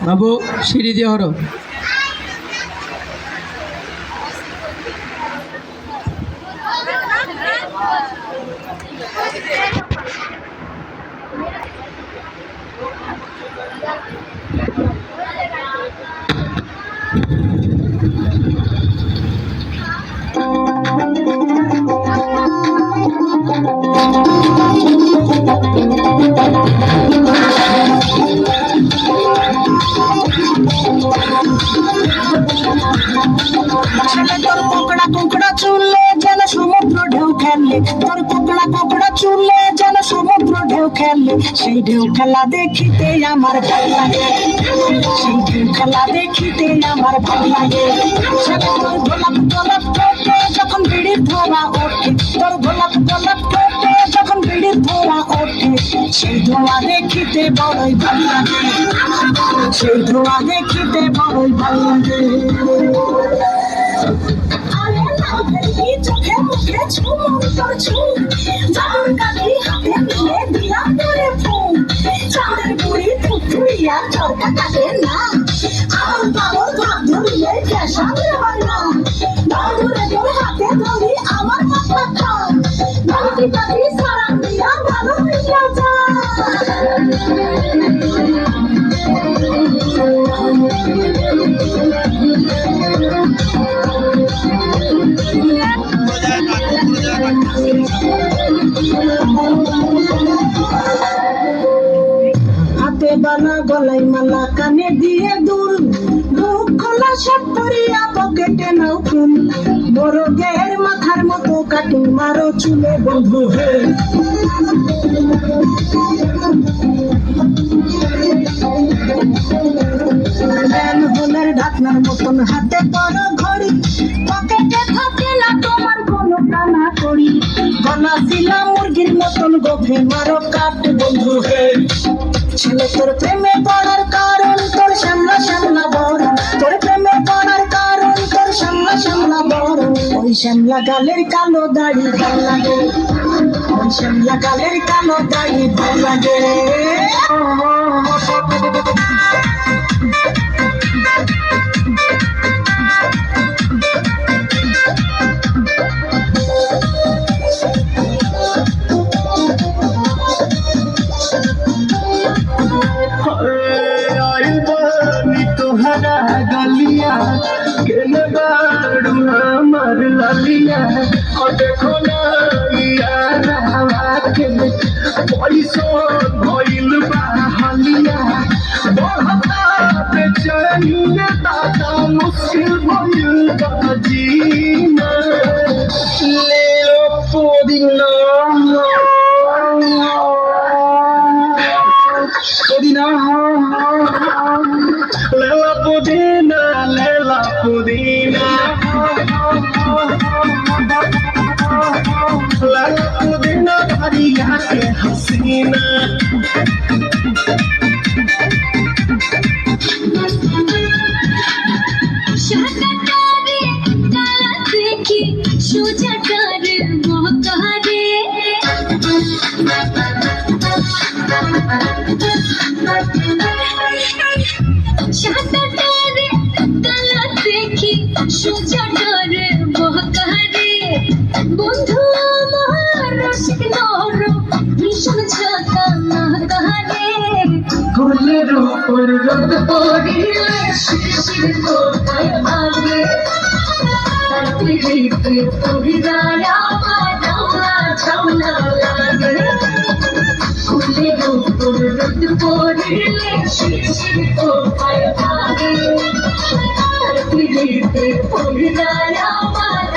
বাবু সিঁড়ি দিয়ে হরো। তোর কোকড়া কোকড়া চুলে যেন সমুদ্র ঢেউ খেললে, তোর কোকড়া কোকড়া চুলে যেন সমুদ্র ঢেউ খেললে, সেই ঢেউ খেলা দেখিতে আমার ভাল লাগে, সেই ঢেউ খেলা দেখিতে আমার ভাল লাগে। তোর গোলাপ গোলাপ ঠোঁটে যখন বিড়ির ধোঁয়া ওঠে, তোর গোলাপ গোলাপ ঠোঁটে যখন বিড়ির ধোঁয়া ওঠে, সেই ধোঁয়া দেখিতে বড়ই ভাল লাগে, সেই ধোঁয়া দেখিতে বড়ই ভাল লাগে। চোখে মুখে ঝুমুর তোর ঝুম, জাদুর কাঠি হাতে নিয়ে দিলাম তোরে ফুল, চাঁদের বুড়ি থুথুইয়া চরকা কাটে না, আবল তাবল ভাব ধরিলে ফ্যাশন হয় না, ধরে তোর হাতে ধরি আমার মাথা খান, ধরতি কাঠি সারান দিয়া ভালো হইয়া যা। হাতে বানা গলায় মালা কানে দিয়ে দুল, বুক খোলা শার্ট পরিয়া পকেটে নাও ফুল, বড় গের মাথার মতো কাটিং মারো চুলে বন্ধু হে। হলের ঢাকনার মতন হাতে বড় ঘড়ি, পকেটে থাকে না তোমার কোনো কানা করি, গলা ছিলা মুরগির মতন গোফে মারো কাট বন্ধু হে। ছেলে তোর প্রেমে পড়ার কারণ তোর শ্যামলা শ্যামলা বড়, তোর প্রেমে পড়ার কারণ তোর শ্যামলা শ্যামলা বড়, ওই শ্যামলা গালের কালো দাড়ি ভাল লাগে, ওই শ্যামলা গালের কালো দাড়ি ভাল লাগে। তোহারা গলিয়া কেন বাড়ু আমার লালিয়া, দেখো না ইয়ারাকে পয়সা ভইল বাহালিয়া, বড়া বেচैन দাদা মুশকিল ভইল বাজিনা, লে পুদিনা পুদিনা lela pudina, lela pudina, lela pudina bariya ke hasina। শাটারে তালা দেখি সোজাটারে মকারে, শাটারে তালা দেখি সোজাটারে মকারে, বন্ধু আমার রসিক নর ভীষণ ঝাঁকা নাকারে, ফুলের উপর রোদ পড়িলে শিশির কোথায় ভাগে, তার পিড়িতে পরিবার আমার ঝামলা ঝামলা লাগে, ফুলের উপর রোদ পড়িলে শিশির কোথায় ভাগে, তার পিড়িতে পরিবার আমার